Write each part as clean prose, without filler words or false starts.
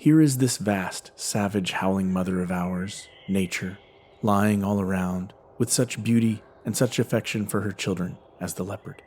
Here is this vast, savage, howling mother of ours, nature, lying all around, with such beauty and such affection for her children as the leopard.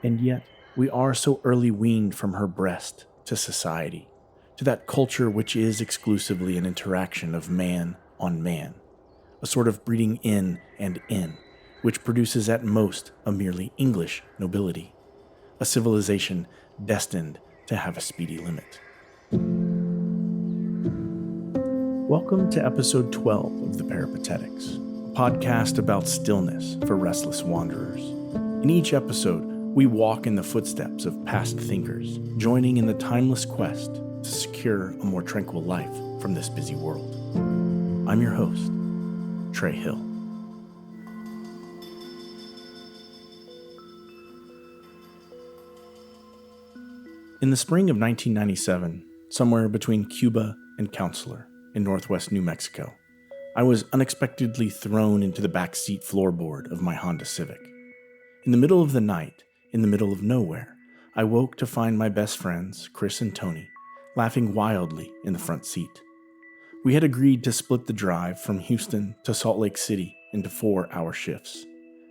And yet, we are so early weaned from her breast to society, to that culture which is exclusively an interaction of man on man, a sort of breeding in and in, which produces at most a merely English nobility, a civilization destined to have a speedy limit. Welcome to episode 12 of the Peripatetics, a podcast about stillness for restless wanderers. In each episode, we walk in the footsteps of past thinkers, joining in the timeless quest to secure a more tranquil life from this busy world. I'm your host, Trey Hill. In the spring of 1997, somewhere between Cuba and Counselor in northwest New Mexico, I was unexpectedly thrown into the backseat floorboard of my Honda Civic. In the middle of the night, in the middle of nowhere, I woke to find my best friends, Chris and Tony, laughing wildly in the front seat. We had agreed to split the drive from Houston to Salt Lake City into 4-hour shifts.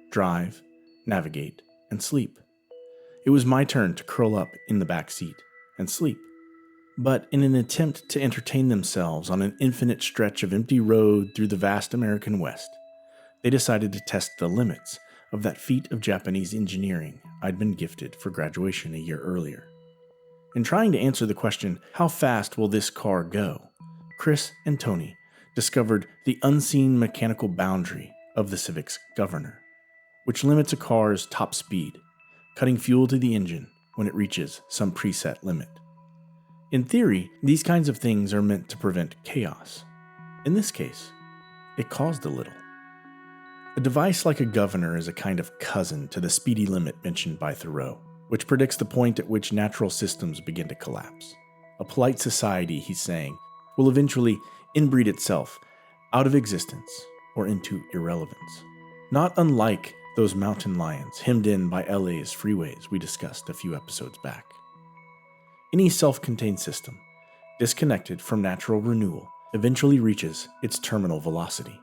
Drive, navigate, and sleep. It was my turn to curl up in the back seat and sleep. But in an attempt to entertain themselves on an infinite stretch of empty road through the vast American West, they decided to test the limits of that feat of Japanese engineering I'd been gifted for graduation a year earlier. In trying to answer the question, how fast will this car go, Chris and Tony discovered the unseen mechanical boundary of the Civic's governor, which limits a car's top speed, cutting fuel to the engine when it reaches some preset limit. In theory, these kinds of things are meant to prevent chaos. In this case, it caused a little. A device like a governor is a kind of cousin to the speedy limit mentioned by Thoreau, which predicts the point at which natural systems begin to collapse. A polite society, he's saying, will eventually inbreed itself out of existence or into irrelevance. Not unlike those mountain lions hemmed in by LA's freeways we discussed a few episodes back. Any self-contained system, disconnected from natural renewal, eventually reaches its terminal velocity.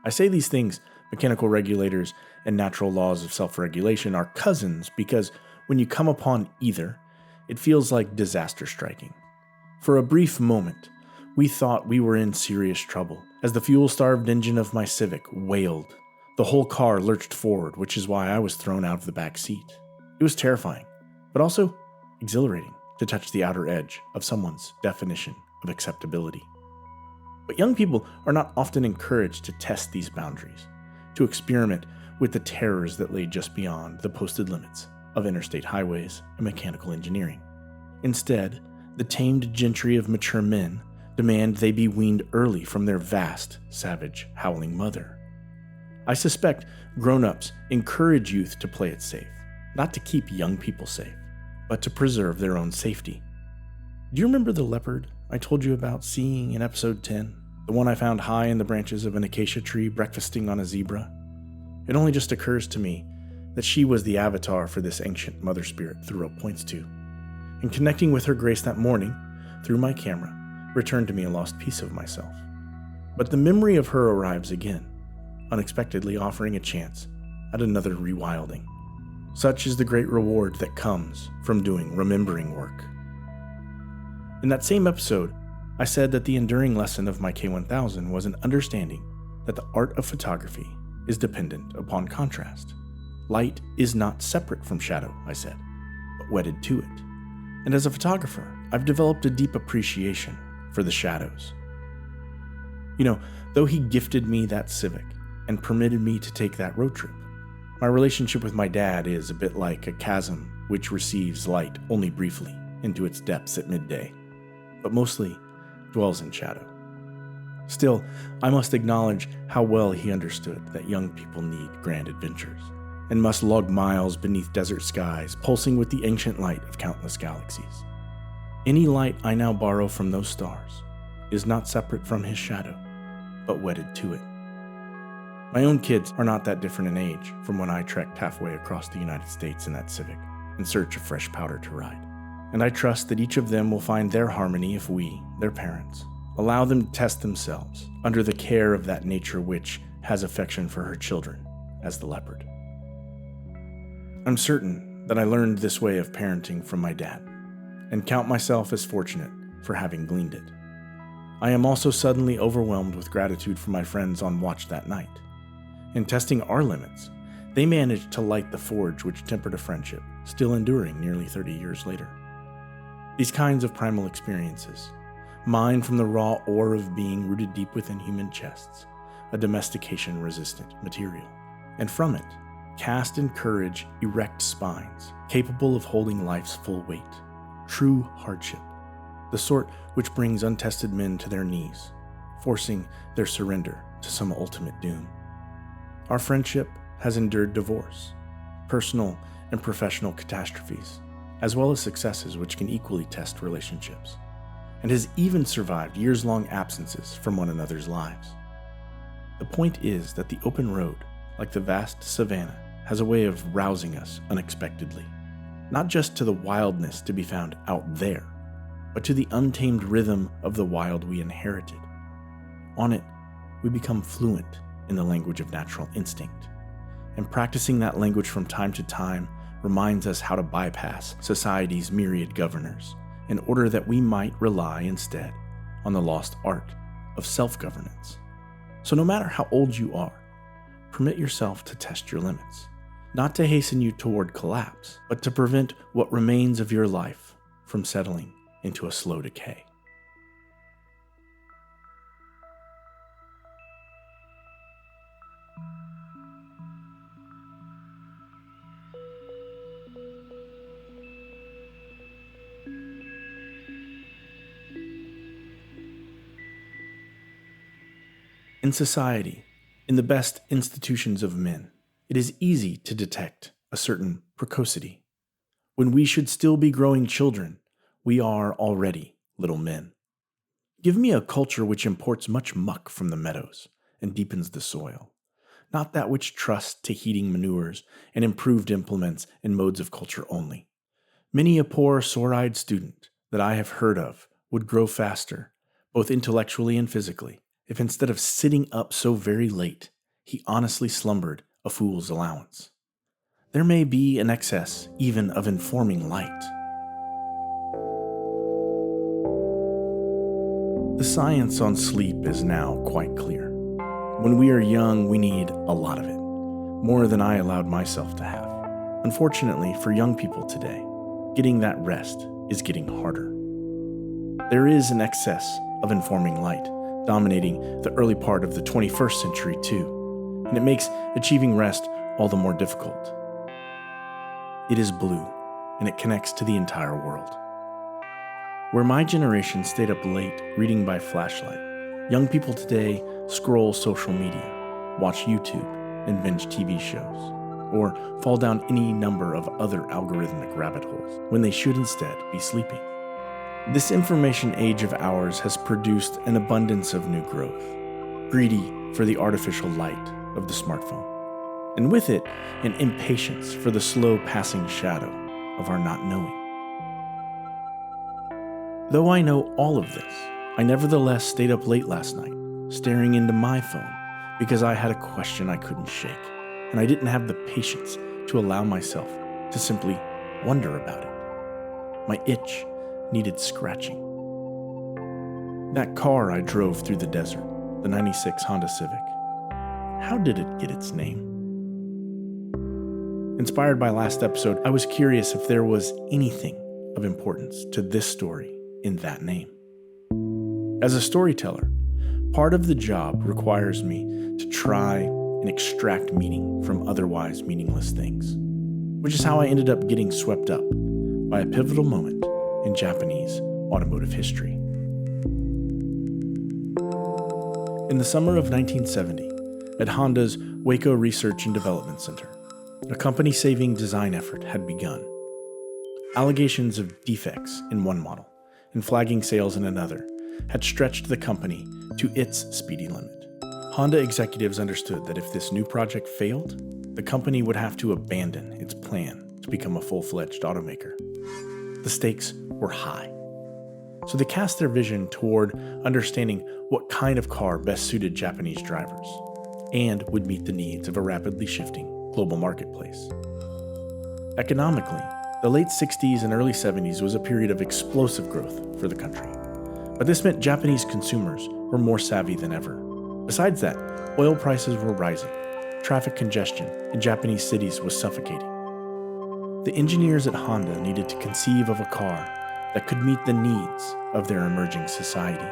I say these things, mechanical regulators and natural laws of self-regulation, are cousins because when you come upon either, it feels like disaster striking. For a brief moment, we thought we were in serious trouble as the fuel-starved engine of my Civic wailed. The whole car lurched forward, which is why I was thrown out of the back seat. It was terrifying, but also exhilarating to touch the outer edge of someone's definition of acceptability. But young people are not often encouraged to test these boundaries, to experiment with the terrors that lay just beyond the posted limits of interstate highways and mechanical engineering. Instead, the tamed gentry of mature men demand they be weaned early from their vast, savage, howling mother. I suspect grown-ups encourage youth to play it safe, not to keep young people safe, but to preserve their own safety. Do you remember the leopard I told you about seeing in episode 10? The one I found high in the branches of an acacia tree breakfasting on a zebra? It only just occurs to me that she was the avatar for this ancient mother spirit Thoreau points to. And connecting with her grace that morning, through my camera, returned to me a lost piece of myself. But the memory of her arrives again, unexpectedly offering a chance at another rewilding. Such is the great reward that comes from doing remembering work. In that same episode, I said that the enduring lesson of my K1000 was an understanding that the art of photography is dependent upon contrast. Light is not separate from shadow, I said, but wedded to it. And as a photographer, I've developed a deep appreciation for the shadows. Though he gifted me that Civic and permitted me to take that road trip, my relationship with my dad is a bit like a chasm which receives light only briefly into its depths at midday, but mostly dwells in shadow. Still, I must acknowledge how well he understood that young people need grand adventures, and must log miles beneath desert skies pulsing with the ancient light of countless galaxies. Any light I now borrow from those stars is not separate from his shadow, but wedded to it. My own kids are not that different in age from when I trekked halfway across the United States in that Civic in search of fresh powder to ride. and I trust that each of them will find their harmony if we, their parents, allow them to test themselves under the care of that nature which has affection for her children, as the leopard. I'm certain that I learned this way of parenting from my dad, and count myself as fortunate for having gleaned it. I am also suddenly overwhelmed with gratitude for my friends on watch that night. In testing our limits, they managed to light the forge which tempered a friendship, still enduring nearly 30 years later. These kinds of primal experiences, mine from the raw ore of being rooted deep within human chests, a domestication-resistant material, and from it, cast in courage erect spines, capable of holding life's full weight, true hardship, the sort which brings untested men to their knees, forcing their surrender to some ultimate doom. Our friendship has endured divorce, personal and professional catastrophes, as well as successes which can equally test relationships, and has even survived years-long absences from one another's lives. The point is that the open road, like the vast savanna, has a way of rousing us unexpectedly, not just to the wildness to be found out there, but to the untamed rhythm of the wild we inherited. On it, we become fluent in the language of natural instinct, and practicing that language from time to time reminds us how to bypass society's myriad governors in order that we might rely instead on the lost art of self-governance. So no matter how old you are, permit yourself to test your limits, not to hasten you toward collapse, but to prevent what remains of your life from settling into a slow decay. In society, in the best institutions of men, it is easy to detect a certain precocity. When we should still be growing children, we are already little men. Give me a culture which imports much muck from the meadows and deepens the soil, not that which trusts to heating manures and improved implements and modes of culture only. Many a poor, sore-eyed student that I have heard of would grow faster, both intellectually and physically, if instead of sitting up so very late, he honestly slumbered a fool's allowance. There may be an excess even of informing light. The science on sleep is now quite clear. When we are young, we need a lot of it, more than I allowed myself to have. Unfortunately, for young people today, getting that rest is getting harder. There is an excess of informing light, dominating the early part of the 21st century too, and it makes achieving rest all the more difficult. It is blue, and it connects to the entire world. Where my generation stayed up late reading by flashlight, young people today scroll social media, watch YouTube, and binge TV shows, or fall down any number of other algorithmic rabbit holes when they should instead be sleeping. This information age of ours has produced an abundance of new growth, greedy for the artificial light of the smartphone, and with it, an impatience for the slow passing shadow of our not knowing. Though I know all of this, I nevertheless stayed up late last night, staring into my phone because I had a question I couldn't shake, and I didn't have the patience to allow myself to simply wonder about it. My itch needed scratching. That car I drove through the desert, the '96 Honda Civic, how did it get its name? Inspired by last episode, I was curious if there was anything of importance to this story in that name. As a storyteller, part of the job requires me to try and extract meaning from otherwise meaningless things, which is how I ended up getting swept up by a pivotal moment in Japanese automotive history. In the summer of 1970, at Honda's Waco Research and Development Center, a company-saving design effort had begun. Allegations of defects in one model and flagging sales in another had stretched the company to its speedy limit. Honda executives understood that if this new project failed, the company would have to abandon its plan to become a full-fledged automaker. The stakes were high. So they cast their vision toward understanding what kind of car best suited Japanese drivers and would meet the needs of a rapidly shifting global marketplace. Economically, the late 60s and early 70s was a period of explosive growth for the country. But this meant Japanese consumers were more savvy than ever. Besides that, oil prices were rising. Traffic congestion in Japanese cities was suffocating. The engineers at Honda needed to conceive of a car that could meet the needs of their emerging society.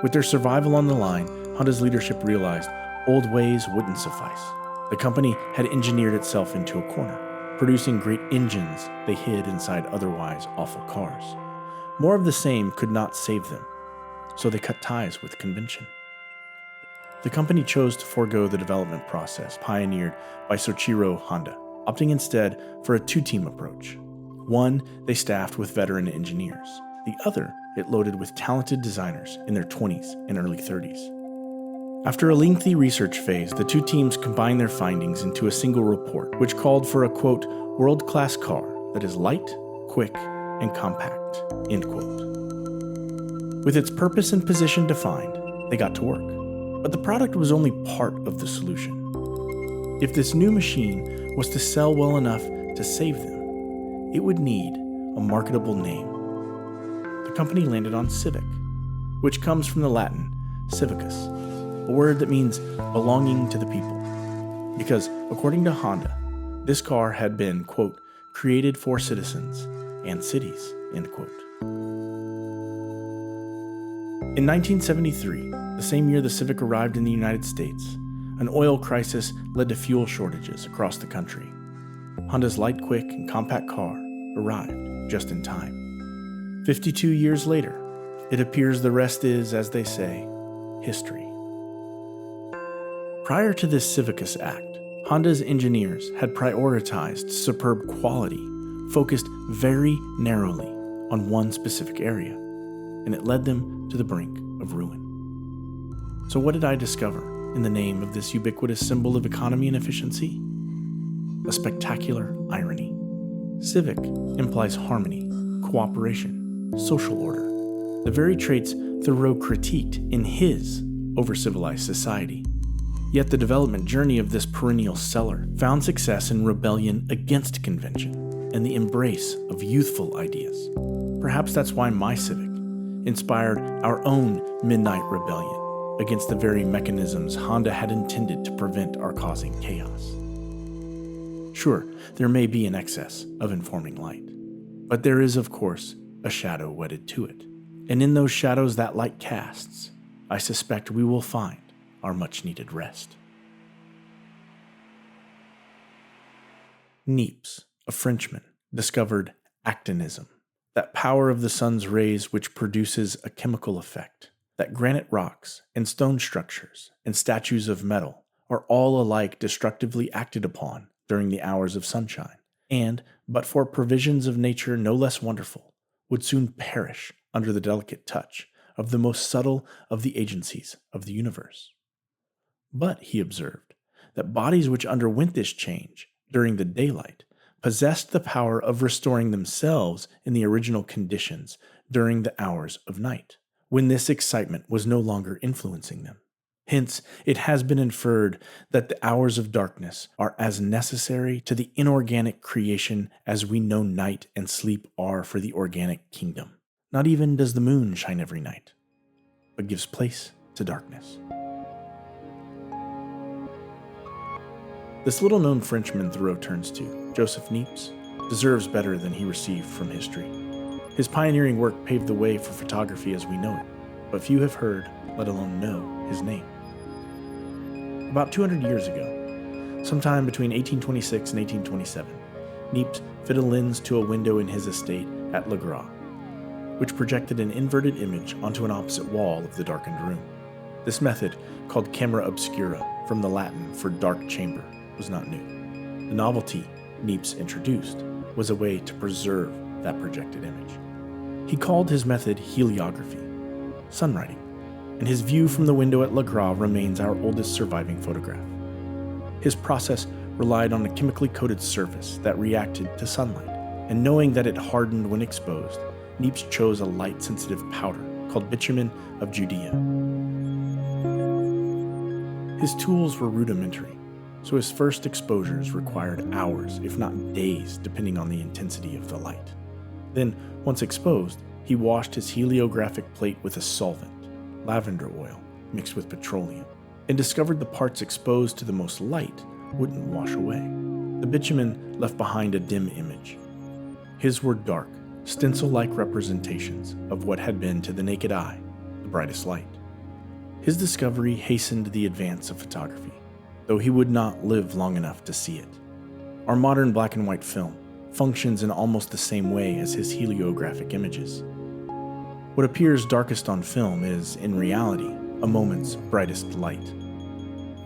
With their survival on the line, Honda's leadership realized old ways wouldn't suffice. The company had engineered itself into a corner, producing great engines they hid inside otherwise awful cars. More of the same could not save them, so they cut ties with convention. The company chose to forego the development process pioneered by Soichiro Honda, opting instead for a two-team approach. One they staffed with veteran engineers. The other it loaded with talented designers in their 20s and early 30s. After a lengthy research phase, the two teams combined their findings into a single report, which called for a, quote, world-class car that is light, quick, and compact, end quote. With its purpose and position defined, they got to work. But the product was only part of the solution. If this new machine was to sell well enough to save them, it would need a marketable name. The company landed on Civic, which comes from the Latin civicus, a word that means belonging to the people. Because, according to Honda, this car had been, quote, created for citizens and cities, end quote. In 1973, the same year the Civic arrived in the United States, an oil crisis led to fuel shortages across the country. Honda's light, quick, and compact car arrived just in time. 52 years later, it appears the rest is, as they say, history. Prior to this Civicus Act, Honda's engineers had prioritized superb quality, focused very narrowly on one specific area, and it led them to the brink of ruin. So what did I discover in the name of this ubiquitous symbol of economy and efficiency? A spectacular irony. Civic implies harmony, cooperation, social order, the very traits Thoreau critiqued in his over-civilized society. Yet the development journey of this perennial seller found success in rebellion against convention and the embrace of youthful ideas. Perhaps that's why my Civic inspired our own midnight rebellion against the very mechanisms Honda had intended to prevent our causing chaos. Sure, there may be an excess of informing light, but there is, of course, a shadow wedded to it. And in those shadows that light casts, I suspect we will find our much-needed rest. Niépce, a Frenchman, discovered actinism, that power of the sun's rays which produces a chemical effect, that granite rocks and stone structures and statues of metal are all alike destructively acted upon during the hours of sunshine, and, but for provisions of nature no less wonderful, would soon perish under the delicate touch of the most subtle of the agencies of the universe. But, he observed, that bodies which underwent this change during the daylight possessed the power of restoring themselves in the original conditions during the hours of night, when this excitement was no longer influencing them. Hence, it has been inferred that the hours of darkness are as necessary to the inorganic creation as we know night and sleep are for the organic kingdom. Not even does the moon shine every night, but gives place to darkness. This little-known Frenchman Thoreau turns to, Joseph Niépce, deserves better than he received from history. His pioneering work paved the way for photography as we know it, but few have heard, let alone know, his name. About 200 years ago, sometime between 1826 and 1827, Niépce fit a lens to a window in his estate at Le Gras, which projected an inverted image onto an opposite wall of the darkened room. This method, called camera obscura, from the Latin for dark chamber, was not new. The novelty Niépce introduced was a way to preserve that projected image. He called his method heliography, sunwriting, and his view from the window at Le Gras remains our oldest surviving photograph. His process relied on a chemically coated surface that reacted to sunlight, and knowing that it hardened when exposed, Niépce chose a light-sensitive powder called bitumen of Judea. His tools were rudimentary, so his first exposures required hours, if not days, depending on the intensity of the light. Then, once exposed, he washed his heliographic plate with a solvent, lavender oil, mixed with petroleum, and discovered the parts exposed to the most light wouldn't wash away. The bitumen left behind a dim image. His were dark, stencil-like representations of what had been to the naked eye the brightest light. His discovery hastened the advance of photography, though he would not live long enough to see it. Our modern black and white film functions in almost the same way as his heliographic images. What appears darkest on film is, in reality, a moment's brightest light.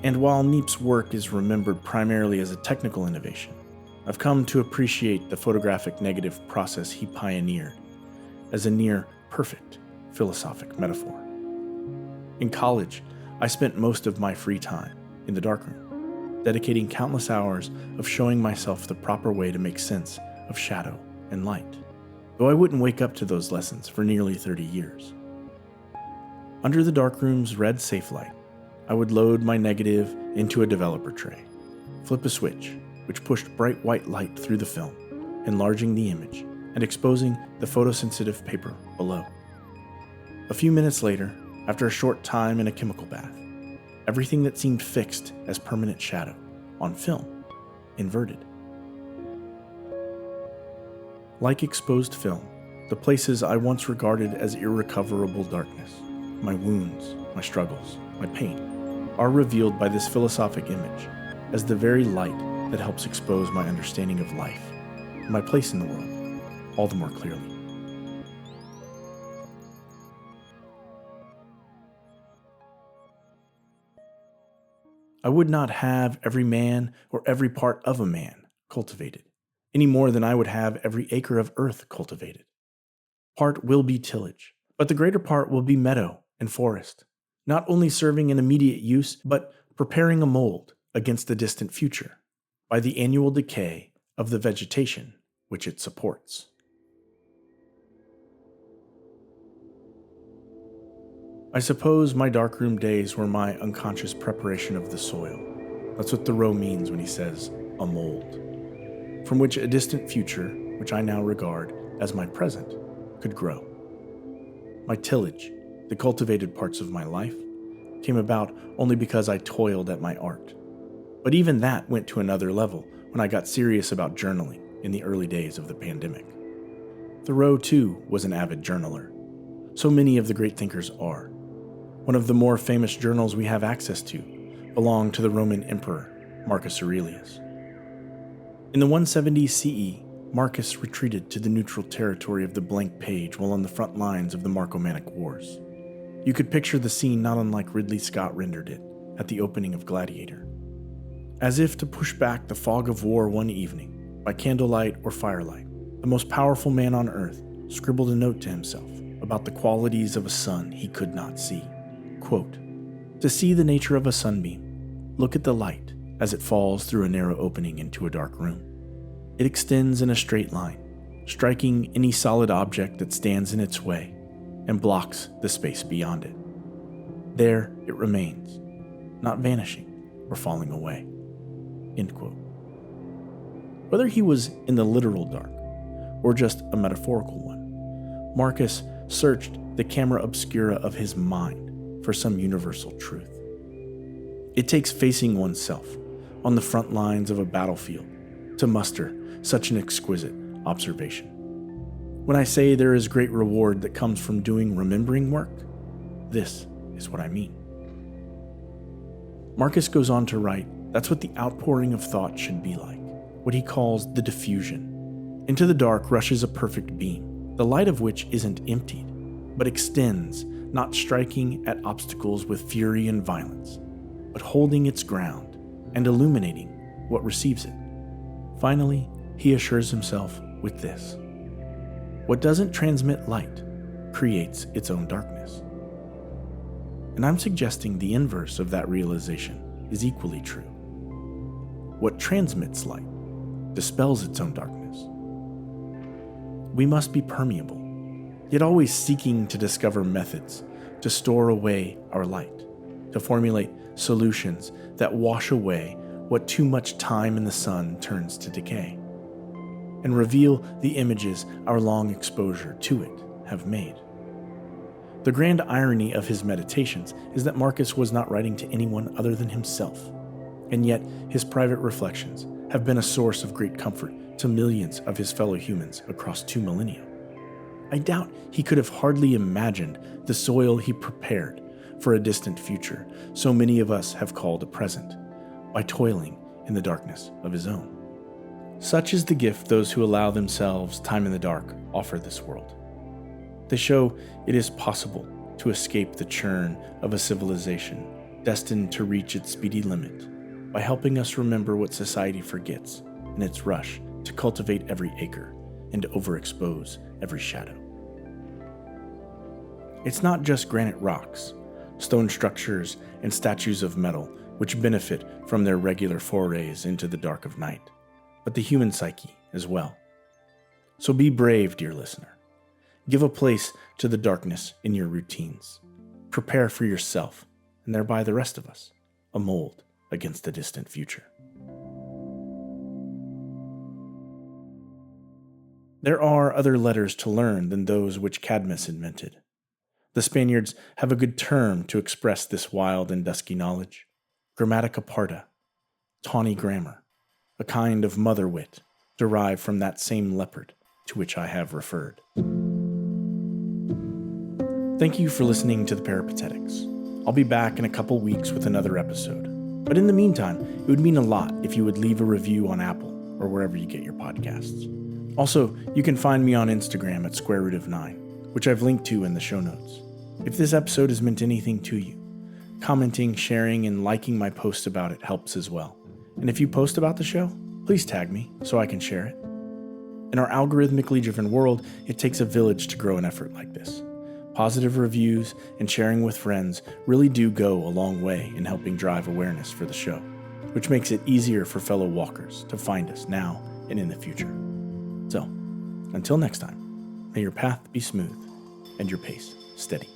And while Niépce's work is remembered primarily as a technical innovation, I've come to appreciate the photographic negative process he pioneered as a near-perfect philosophic metaphor. In college, I spent most of my free time in the darkroom, dedicating countless hours of showing myself the proper way to make sense of shadow and light, though I wouldn't wake up to those lessons for nearly 30 years. Under the darkroom's red safe light, I would load my negative into a developer tray, flip a switch, which pushed bright white light through the film, enlarging the image and exposing the photosensitive paper below. A few minutes later, after a short time in a chemical bath, everything that seemed fixed as permanent shadow on film inverted. Like exposed film, the places I once regarded as irrecoverable darkness, my wounds, my struggles, my pain, are revealed by this philosophic image as the very light that helps expose my understanding of life, and my place in the world, all the more clearly. I would not have every man or every part of a man cultivated, any more than I would have every acre of earth cultivated. Part will be tillage, but the greater part will be meadow and forest, not only serving an immediate use, but preparing a mold against the distant future by the annual decay of the vegetation which it supports. I suppose my darkroom days were my unconscious preparation of the soil. That's what Thoreau means when he says, a mold, from which a distant future, which I now regard as my present, could grow. My tillage, the cultivated parts of my life, came about only because I toiled at my art. But even that went to another level when I got serious about journaling in the early days of the pandemic. Thoreau, too, was an avid journaler. So many of the great thinkers are. One of the more famous journals we have access to belonged to the Roman emperor, Marcus Aurelius. In the 170 CE, Marcus retreated to the neutral territory of the blank page while on the front lines of the Marcomannic Wars. You could picture the scene not unlike Ridley Scott rendered it at the opening of Gladiator. As if to push back the fog of war one evening, by candlelight or firelight, the most powerful man on earth scribbled a note to himself about the qualities of a sun he could not see. Quote, "To see the nature of a sunbeam, look at the light as it falls through a narrow opening into a dark room. It extends in a straight line, striking any solid object that stands in its way and blocks the space beyond it. There it remains, not vanishing or falling away." End quote. Whether he was in the literal dark or just a metaphorical one, Marcus searched the camera obscura of his mind for some universal truth. It takes facing oneself on the front lines of a battlefield to muster such an exquisite observation. When I say there is great reward that comes from doing remembering work, this is what I mean. Marcus goes on to write, that's what the outpouring of thought should be like, what he calls the diffusion. Into the dark rushes a perfect beam, the light of which isn't emptied, but extends, not striking at obstacles with fury and violence, but holding its ground and illuminating what receives it. Finally, he assures himself with this: what doesn't transmit light creates its own darkness. And I'm suggesting the inverse of that realization is equally true. What transmits light dispels its own darkness. we must be permeable, yet always seeking to discover methods to store away our light, to formulate solutions that wash away what too much time in the sun turns to decay, and reveal the images our long exposure to it have made. The grand irony of his meditations is that Marcus was not writing to anyone other than himself, and yet his private reflections have been a source of great comfort to millions of his fellow humans across 2 millennia. I doubt he could have hardly imagined the soil he prepared for a distant future so many of us have called a present, by toiling in the darkness of his own. Such is the gift those who allow themselves time in the dark offer this world. They show it is possible to escape the churn of a civilization destined to reach its speedy limit by helping us remember what society forgets in its rush to cultivate every acre and overexpose every shadow. It's not just granite rocks, stone structures, and statues of metal which benefit from their regular forays into the dark of night, but the human psyche as well. So be brave, dear listener. Give a place to the darkness in your routines. Prepare for yourself, and thereby the rest of us, a mold against the distant future. There are other letters to learn than those which Cadmus invented. The Spaniards have a good term to express this wild and dusky knowledge: grammatica parda, tawny grammar, a kind of mother wit derived from that same leopard to which I have referred. Thank you for listening to the Peripatetics. I'll be back in a couple weeks with another episode. But in the meantime, it would mean a lot if you would leave a review on Apple or wherever you get your podcasts. Also, you can find me on Instagram at @square_root_of_9, which I've linked to in the show notes. If this episode has meant anything to you, commenting, sharing, and liking my posts about it helps as well. And if you post about the show, please tag me so I can share it. In our algorithmically driven world, it takes a village to grow an effort like this. Positive reviews and sharing with friends really do go a long way in helping drive awareness for the show, which makes it easier for fellow walkers to find us now and in the future. So, until next time, may your path be smooth and your pace steady.